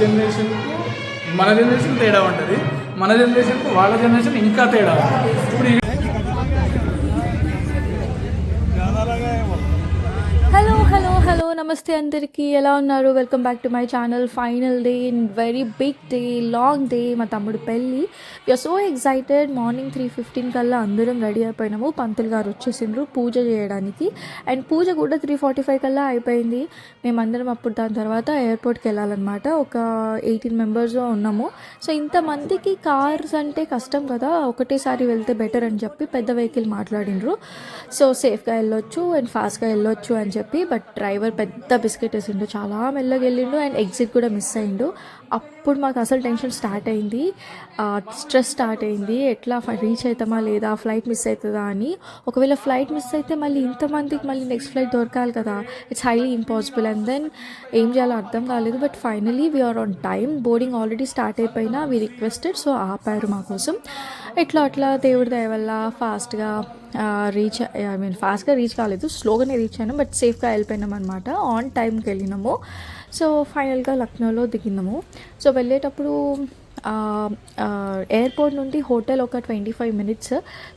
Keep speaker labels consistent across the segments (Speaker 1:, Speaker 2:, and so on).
Speaker 1: జనరేషన్కు మన జనరేషన్ తేడా ఉంటుంది, మన జనరేషన్కు వాళ్ళ జనరేషన్ ఇంకా తేడా ఉంటుంది. ఇప్పుడు
Speaker 2: హలో నమస్తే అందరికీ, ఎలా ఉన్నారు? Welcome back to my channel. Final day in very big day, long day, మా తమ్ముడు పెళ్ళి. We are so excited. మార్నింగ్ 3:15 కల్లా అందరం రెడీ అయిపోయినాము. పంతులు గారు వచ్చేసిండ్రు పూజ చేయడానికి. అండ్ పూజ కూడా 3:45 కల్లా అయిపోయింది. మేమందరం అప్పుడు దాని తర్వాత ఎయిర్పోర్ట్కి వెళ్ళాలన్నమాట. ఒక 18 మెంబర్స్ ఉన్నాము. సో ఇంతమందికి కార్స్ అంటే కష్టం కదా, ఒకటేసారి వెళ్తే బెటర్ అని చెప్పి పెద్ద వెహికల్ మాట్లాడిండ్రు. సో సేఫ్గా వెళ్ళొచ్చు అండ్ ఫాస్ట్గా వెళ్ళొచ్చు అని చెప్పి. బట్ డ్రైవర్ పెద్ద బిస్కెట్ వేసిండు, చాలా మెల్లగా వెళ్ళిండు అండ్ ఎగ్జిట్ కూడా మిస్ అయిండు. అప్పుడు మాకు అసలు టెన్షన్ స్టార్ట్ అయింది, స్ట్రెస్ స్టార్ట్ అయింది. ఎట్లా రీచ్ అవుతామా లేదా, ఫ్లైట్ మిస్ అవుతుందా అని. ఒకవేళ ఫ్లైట్ మిస్ అయితే మళ్ళీ ఇంతమందికి మళ్ళీ నెక్స్ట్ ఫ్లైట్ దొరకాలి కదా, it's highly impossible. And then ఏం చేయాలో అర్థం కాలేదు. But finally we are on time. Boarding already start అయిపోయినా వీ రిక్వెస్టెడ్, సో ఆపారు మా కోసం. అట్లా దేవుడి దయ వల్ల ఫాస్ట్గా ఫాస్ట్గా రీచ్ కాలేదు, స్లోగానే రీచ్ అయినాం. బట్ సేఫ్గా వెళ్ళిపోయినాం అనమాట. ఆన్ టైంకి వెళ్ళినాము. సో ఫైనల్గా లక్నోలో దిగినాము. సో వెళ్ళేటప్పుడు ఎయిర్పోర్ట్ నుండి హోటల్ ఒక 25 minutes.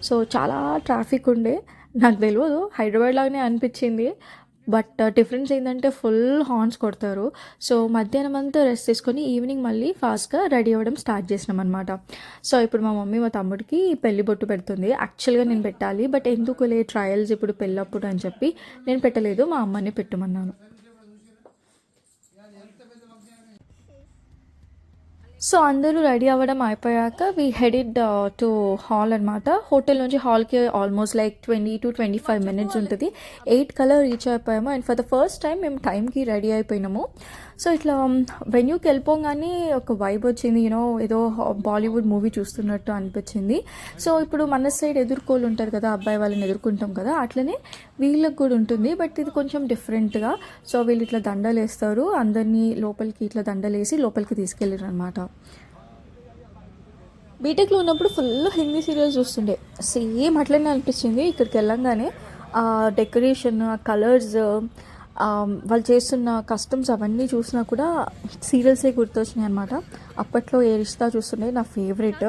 Speaker 2: సో చాలా ట్రాఫిక్ ఉండే. నాకు తెలియదు, హైదరాబాద్ లాగానే అనిపించింది. బట్ డిఫరెన్స్ ఏంటంటే ఫుల్ హార్న్స్ కొడతారు. సో మధ్యాహ్నం అంతా రెస్ట్ తీసుకొని ఈవినింగ్ మళ్ళీ ఫాస్ట్గా రెడీ అవ్వడం స్టార్ట్ చేసినాం అనమాట. సో ఇప్పుడు మా మమ్మీ మా తమ్ముడికి పెళ్లి బొట్టు పెడుతుంది. యాక్చువల్గా నేను పెట్టాలి, బట్ ఎందుకులే ట్రయల్స్ ఇప్పుడు పెళ్ళప్పుడు అని చెప్పి నేను పెట్టలేదు, మా అమ్మని పెట్టమన్నాను. సో అందరూ రెడీ అవ్వడం అయిపోయాక వీ హెడెడ్ టు హాల్ అనమాట. హోటల్ నుంచి హాల్కి ఆల్మోస్ట్ లైక్ 20 to 25 minutes ఉంటుంది. 8 కల్లా రీచ్ అయిపోయాము. And for the first time మేము టైంకి రెడీ అయిపోయినాము. సో ఇట్లా వెన్యూకి వెళ్ళిపోగానే ఒక వైబ్ వచ్చింది, ఏదో బాలీవుడ్ మూవీ చూస్తున్నట్టు అనిపించింది. సో ఇప్పుడు మన సైడ్ ఎదుర్కోలు ఉంటారు కదా, అబ్బాయి వాళ్ళని ఎదుర్కొంటాం కదా, అట్లనే వీళ్ళకి కూడా ఉంటుంది. బట్ ఇది కొంచెం డిఫరెంట్గా. సో వీళ్ళు ఇట్లా దండలు వేస్తారు, అందరినీ లోపలికి ఇట్లా దండలు వేసి లోపలికి తీసుకెళ్ళారు అనమాట. బీటెక్లో ఉన్నప్పుడు ఫుల్ హిందీ సీరియల్స్ చూస్తుండే, సేమ్ అట్లనే అనిపించింది. ఇక్కడికి వెళ్ళంగానే ఆ డెకరేషన్, ఆ కలర్స్, వాళ్ళు చేస్తున్న కస్టమ్స్ అవన్నీ చూసినా కూడా సీరియల్సే గుర్తొచ్చినాయి అనమాట. అప్పట్లో ఏ రిష్తా చూస్తుండే నా ఫేవరెట్.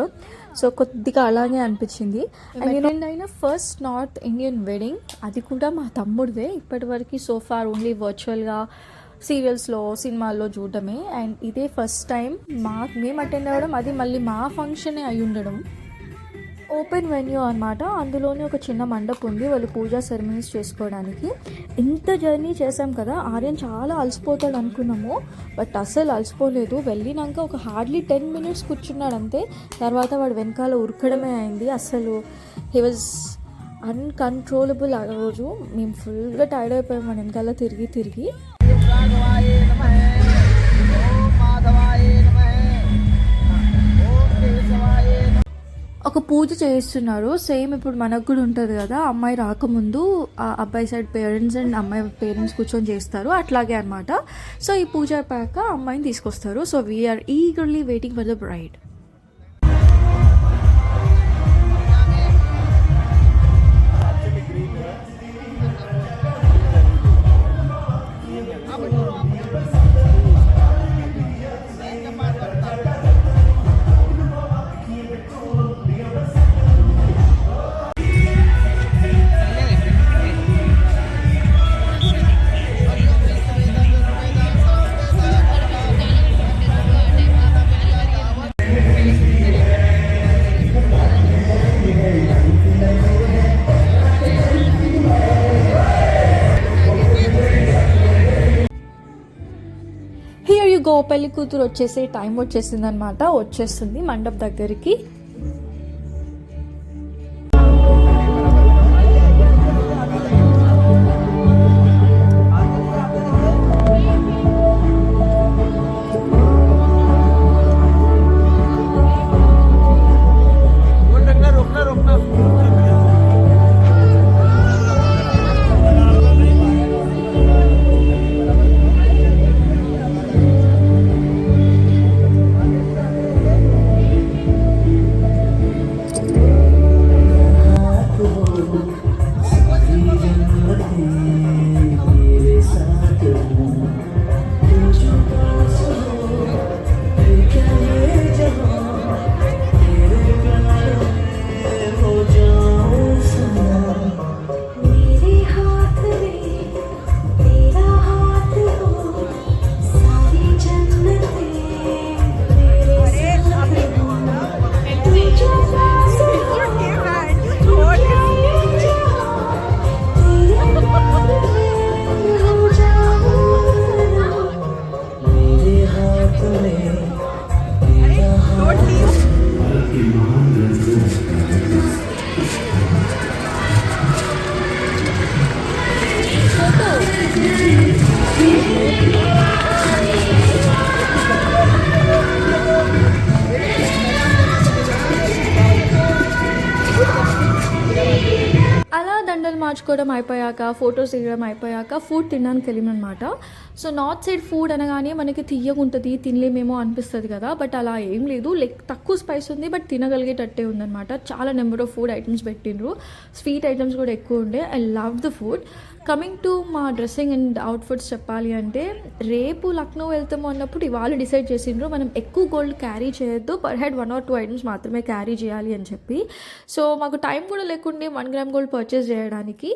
Speaker 2: సో కొద్దిగా అలాగే అనిపించింది. అండ్ అయినా ఫస్ట్ నార్త్ ఇండియన్ వెడ్డింగ్, అది కూడా మా తమ్ముడిదే. ఇప్పటివరకు సోఫార్ ఓన్లీ వర్చువల్గా సీరియల్స్లో, సినిమాల్లో చూడడమే. అండ్ ఇదే ఫస్ట్ టైం మేము అటెండ్ అవ్వడం, అది మళ్ళీ మా ఫంక్షనే అయి ఉండడం. ఓపెన్ వెన్యూ అనమాట. అందులోనే ఒక చిన్న మండపం ఉంది వాళ్ళు పూజా సెరమనీస్ చేసుకోవడానికి. ఇంత జర్నీ చేసాం కదా, ఆర్యన్ చాలా అలసిపోతాడు అనుకున్నాము, బట్ అస్సలు అలసిపోలేదు. వెళ్ళినాక ఒక హార్డ్లీ 10 minutes కూర్చున్నాడు అంతే. తర్వాత వాడు వెనకాల ఉరకడమే అయింది. అస్సలు హీ వాజ్ అన్కంట్రోలబుల్. ఆ రోజు మేము ఫుల్గా టైర్డ్ అయిపోయాం మన వెనకాల తిరిగి. ఒక పూజ చేస్తున్నారు, సేమ్ ఇప్పుడు మనకు కూడా ఉంటుంది కదా, అమ్మాయి రాకముందు ఆ అబ్బాయి సైడ్ పేరెంట్స్ అండ్ అమ్మాయి పేరెంట్స్ కూర్చొని చేస్తారు, అట్లాగే అనమాట. సో ఈ పూజ అయిపోయాక అమ్మాయిని తీసుకొస్తారు. So we are eagerly waiting for the bride. పెళ్లి కూతురు వచ్చేసే టైం వచ్చేసింది అనమాట. వచ్చేస్తుంది మండపం దగ్గరికి. మార్చుకోవడం అయిపోయాక ఫొటోస్ తీయడం అయిపోయాక ఫుడ్ తినడానికి వెళ్ళినమాట. సో నార్త్ సైడ్ ఫుడ్ అనగానే మనకి తియ్యగుంటుంది, తినలేమేమో అనిపిస్తుంది కదా, బట్ అలా ఏం లేదు. లైక్ తక్కువ స్పైస్ ఉంది బట్ తినగలిగేటట్టే ఉందన్నమాట. చాలా నెంబర్ ఆఫ్ ఫుడ్ ఐటమ్స్ పెట్టిండ్రు, స్వీట్ ఐటమ్స్ కూడా ఎక్కువ ఉండే. I love the food. Coming to మా డ్రెస్సింగ్ అండ్ అవుట్ఫిట్స్ చెప్పాలి అంటే, రేపు లక్నో వెళ్తాము అన్నప్పుడు ఇవాళ డిసైడ్ చేసిండ్రు మనం ఎక్కువ గోల్డ్ క్యారీ చేయొద్దు, పర్ హెడ్ 1 or 2 ఐటమ్స్ మాత్రమే క్యారీ చేయాలి అని చెప్పి. సో మాకు టైం కూడా లేకుండే 1 గ్రామ్ గోల్డ్ పర్చేస్ చేయడానికి.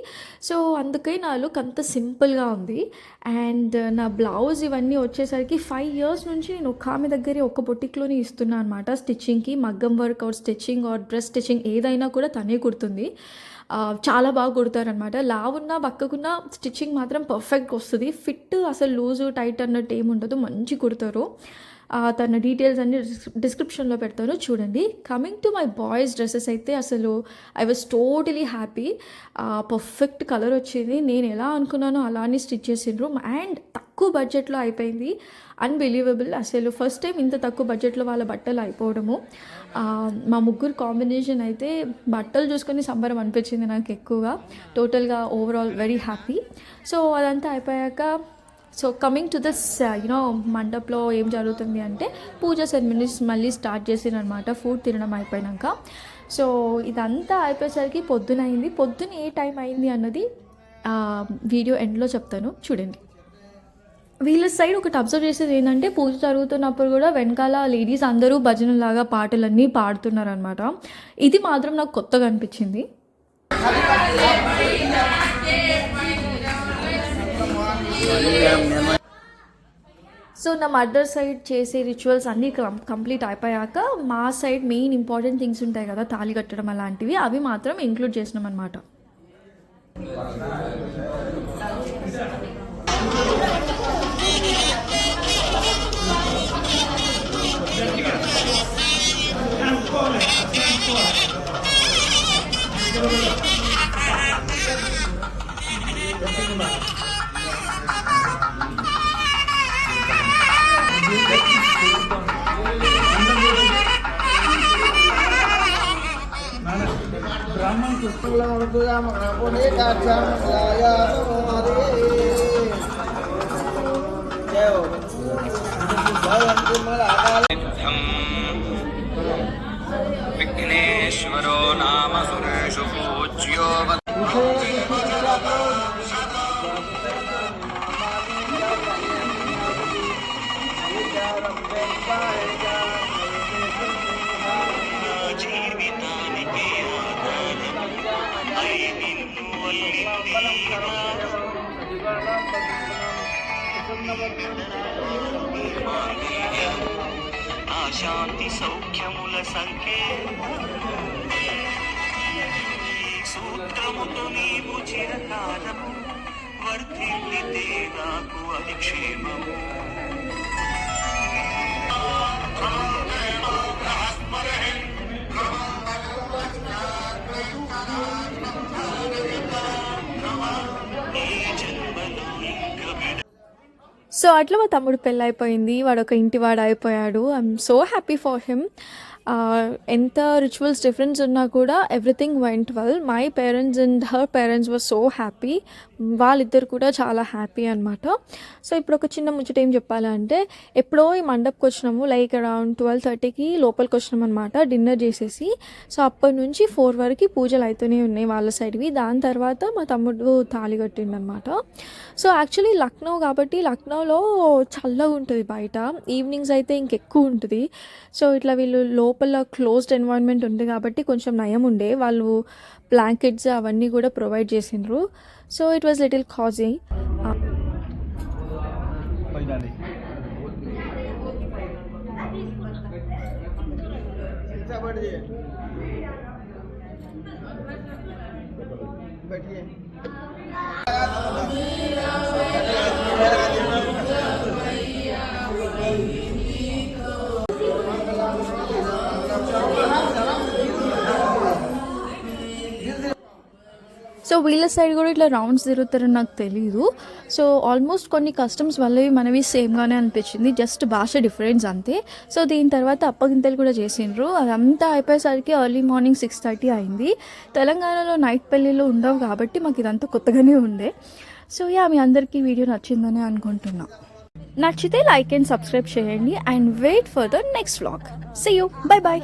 Speaker 2: సో అందుకే నా లుక్ అంత సింపుల్గా ఉంది. అండ్ నా బ్లౌజ్ ఇవన్నీ వచ్చేసరికి 5 years నుంచి నేను ఒక ఆమె దగ్గరే ఒక బొటిక్లోనే ఇస్తున్నాను అనమాట స్టిచ్చింగ్కి. మగ్గం work or stitching or dress stitching ఏదైనా కూడా తనే కుడుతుంది. చాలా బాగా కుడతారనమాట. లావున్నా బక్కకున్నా స్టిచ్చింగ్ మాత్రం పర్ఫెక్ట్గా వస్తుంది. ఫిట్ అసలు లూజు టైట్ అన్నట్టు ఏమి ఉండదు, మంచి కుడతారు. తన డీటెయిల్స్ అన్ని డిస్క్రిప్షన్లో పెడతాను చూడండి. Coming to my boys dresses అయితే అసలు I was totally happy. Perfect colour వచ్చింది, నేను ఎలా అనుకున్నానో అలానే స్టిచ్ చేసిండ్రు అండ్ తక్కువ బడ్జెట్లో అయిపోయింది. అన్బిలీవబుల్, అసలు ఫస్ట్ టైం ఇంత తక్కువ బడ్జెట్లో వాళ్ళ బట్టలు అయిపోవడము. మా ముగ్గురు కాంబినేషన్ అయితే బట్టలు చూసుకొని సంబరం అనిపించింది నాకు ఎక్కువగా. టోటల్గా ఓవరాల్ వెరీ హ్యాపీ. సో అదంతా అయిపోయాక సో కమింగ్ టు దిస్ మండప్లో ఏం జరుగుతుంది అంటే పూజ సెరమనీస్ మళ్ళీ స్టార్ట్ చేసిరనమాట ఫుడ్ తినడం అయిపోయాక. సో ఇదంతా అయిపోయేసరికి పొద్దున అయింది. పొద్దున ఏ టైం అయింది అన్నది వీడియో ఎండ్లో చెప్తాను చూడండి. వీళ్ళ సైడ్ ఒకటి అబ్జర్వ్ చేసేది ఏంటంటే, పూజ జరుగుతున్నప్పుడు కూడా వెనకాల లేడీస్ అందరూ భజనలాగా పాటలన్నీ పాడుతున్నారనమాట. ఇది మాత్రం నాకు కొత్తగా అనిపించింది. సో నా మదర్ సైడ్ చేసే రిచువల్స్ అన్నీ కంప్లీట్ అయిపోయాక మా సైడ్ మెయిన్ ఇంపార్టెంట్ థింగ్స్ ఉంటాయి కదా, తాళి కట్టడం అలాంటివి, అవి మాత్రం ఇంక్లూడ్ చేసినాం అనమాట.
Speaker 3: విఘ్నేశ్వరో నామ సురేషు పూజ్యో జీవితానికి శాంతి సౌఖ్యముల సంకేతం సూత్రముతో నీవు చిరకాలము వర్ధిల్లితే నాకు అది క్షేమము.
Speaker 2: సో అట్లా మా తమ్ముడు పెళ్ళి అయిపోయింది, వాడు ఒక ఇంటివాడు అయిపోయాడు. I'm so happy for him. ఎంత రిచువల్స్ డిఫరెన్స్ ఉన్నా కూడా everything went well. My parents and her parents were so happy. వాళ్ళిద్దరు కూడా చాలా హ్యాపీ అనమాట. సో ఇప్పుడు ఒక చిన్న ముచ్చట ఏం చెప్పాలంటే, ఎప్పుడో ఈ మండపకి వచ్చినాము, లైక్ అరౌండ్ 12:30కి లోపలికి వచ్చినాం అనమాట డిన్నర్ చేసేసి. సో అప్పటి నుంచి 4 వరకు పూజలు అవుతూనే ఉన్నాయి వాళ్ళ సైడ్వి. దాని తర్వాత మా తమ్ముడు తాళి కట్టిండనమాట. సో యాక్చువల్లీ లక్నో కాబట్టి లక్నోలో చల్లగా ఉంటుంది బయట, ఈవినింగ్స్ అయితే ఇంకెక్కువ ఉంటుంది. సో ఇట్లా వీళ్ళు లోపల క్లోజ్డ్ ఎన్వైరన్మెంట్ ఉంది కాబట్టి కొంచెం నయం ఉండే. వాళ్ళు బ్లాంకెట్స్ అవన్నీ కూడా ప్రొవైడ్ చేసిండ్రు. So it was little cosy. So వీళ్ళ సైడ్ కూడా ఇట్లా రౌండ్స్ తిరుగుతారని నాకు తెలీదు. సో ఆల్మోస్ట్ కొన్ని కస్టమ్స్ వాళ్ళవి మనవి సేమ్గానే అనిపించింది, జస్ట్ భాష డిఫరెన్స్ అంతే. సో దీని తర్వాత అప్పగింతలు కూడా చేసిండ్రు. అదంతా అయిపోయేసరికి ఎర్లీ మార్నింగ్ 6:30 అయింది. తెలంగాణలో నైట్ పెళ్ళిళ్ళు ఉండవు కాబట్టి మాకు ఇదంతా కొత్తగానే ఉండే. సో మీ అందరికీ వీడియో నచ్చిందని అనుకుంటున్నా. నచ్చితే లైక్ అండ్ సబ్స్క్రైబ్ చేయండి and wait for the next vlog. See you, bye bye.